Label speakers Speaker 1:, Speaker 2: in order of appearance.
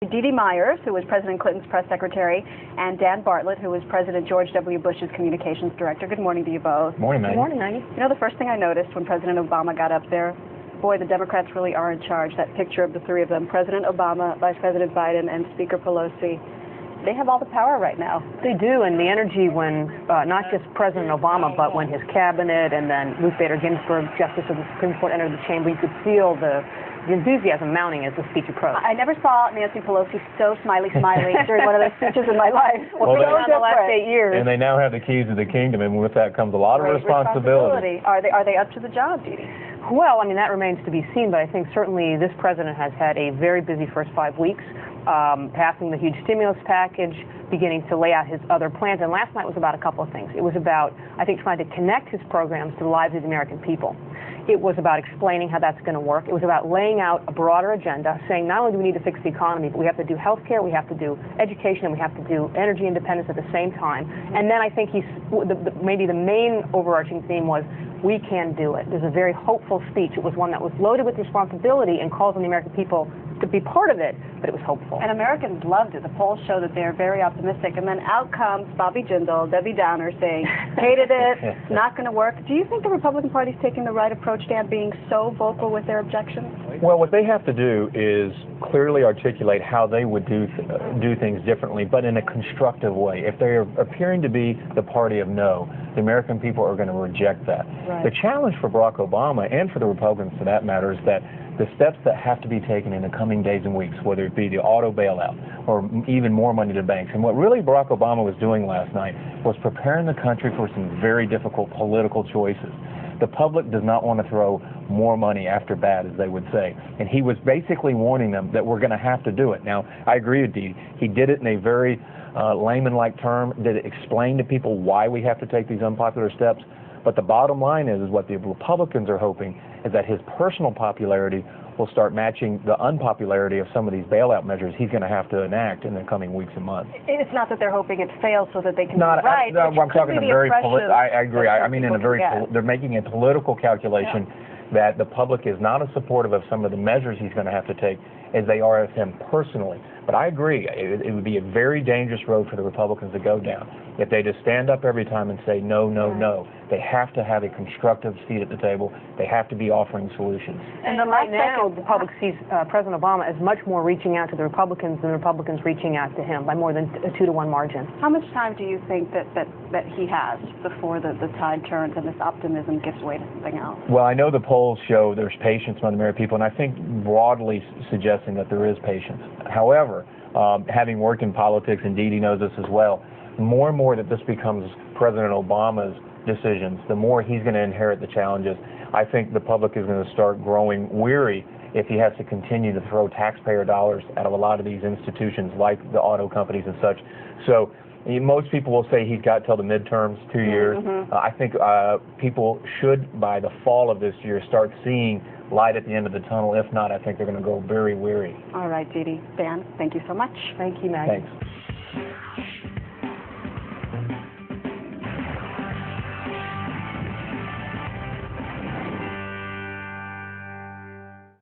Speaker 1: Dee Dee Myers, who was President Clinton's press secretary, and Dan Bartlett, who was President George W. Bush's communications director. Good morning to you both.
Speaker 2: Morning, Maggie.
Speaker 1: Good morning, Maggie. You know, the first thing I noticed when President Obama got up there, boy, the Democrats really are in charge. That picture of the three of them, President Obama, Vice President Biden, and Speaker Pelosi. They have all the power right now.
Speaker 3: They do, and the energy when not just President Obama, but when his cabinet and then Ruth Bader Ginsburg, Justice of the Supreme Court, entered the chamber, you could feel the enthusiasm mounting as the speech approached.
Speaker 1: I never saw Nancy Pelosi so smiley during one of those speeches in my life.
Speaker 3: Well, so the last 8 years.
Speaker 2: And they now have the keys of the kingdom, and with that comes a lot of responsibility.
Speaker 1: Are they up to the job, Dee Dee?
Speaker 3: Well, I mean, that remains to be seen, but I think certainly this president has had a very busy first 5 weeks, passing the huge stimulus package, beginning to lay out his other plans, and last night was about a couple of things. It was about, I think, trying to connect his programs to the lives of the American people. It was about explaining how that's going to work. It was about laying out a broader agenda, saying not only do we need to fix the economy, but we have to do health care, we have to do education, and we have to do energy independence at the same time. And then I think maybe the main overarching theme was, we can do it. There's a very hopeful speech. It was one that was loaded with responsibility and calls on the American people to be part of it, but it was hopeful.
Speaker 1: And Americans loved it. The polls show that they're very optimistic. And then out comes Bobby Jindal, Debbie Downer, saying, hated it, not going to work. Do you think the Republican Party's taking the right approach, Dan, being so vocal with their objections?
Speaker 2: Well, what they have to do is clearly articulate how they would do things differently, but in a constructive way. If they're appearing to be the party of no, the American people are going to reject that.
Speaker 1: Right.
Speaker 2: The challenge for Barack Obama, and for the Republicans for that matter, is that the steps that have to be taken in the coming days and weeks, whether it be the auto bailout or even more money to banks. And what really Barack Obama was doing last night was preparing the country for some very difficult political choices. The public does not want to throw more money after bad, as they would say. And he was basically warning them that we're going to have to do it. Now, I agree with Dee. He did it in a very layman-like term, did it explain to people why we have to take these unpopular steps. But the bottom line is what the Republicans are hoping is that his personal popularity will start matching the unpopularity of some of these bailout measures he's going to have to enact in the coming weeks and months.
Speaker 1: It's not that they're hoping it fails so that they can
Speaker 2: not,
Speaker 1: do right.
Speaker 2: I'm talking a very I agree. I mean, in a very
Speaker 1: they're
Speaker 2: making a political calculation that the public is not as supportive of some of the measures he's going to have to take as they are of him personally. But I agree, it would be a very dangerous road for the Republicans to go down if they just stand up every time and say no, no, no. They have to have a constructive seat at the table. They have to be offering solutions.
Speaker 3: And right now, the public sees President Obama as much more reaching out to the Republicans than the Republicans reaching out to him by more than a 2-to-1 margin.
Speaker 1: How much time do you think that he has before the tide turns and this optimism gives way to something else?
Speaker 2: Well, I know the polls show there's patience among the American people, and I think broadly suggesting that there is patience. However, having worked in politics, and Dee Dee knows this as well, more and more that this becomes President Obama's decisions, the more he's going to inherit the challenges. I think the public is going to start growing weary if he has to continue to throw taxpayer dollars out of a lot of these institutions like the auto companies and such. So most people will say he's got till the midterms, 2 years. I think people should, by the fall of this year, start seeing light at the end of the tunnel. If not, I think they're going to go very weary.
Speaker 1: All right, Dee Dee. Dan, thank you so much.
Speaker 3: Thank you, Maggie.
Speaker 2: Thanks.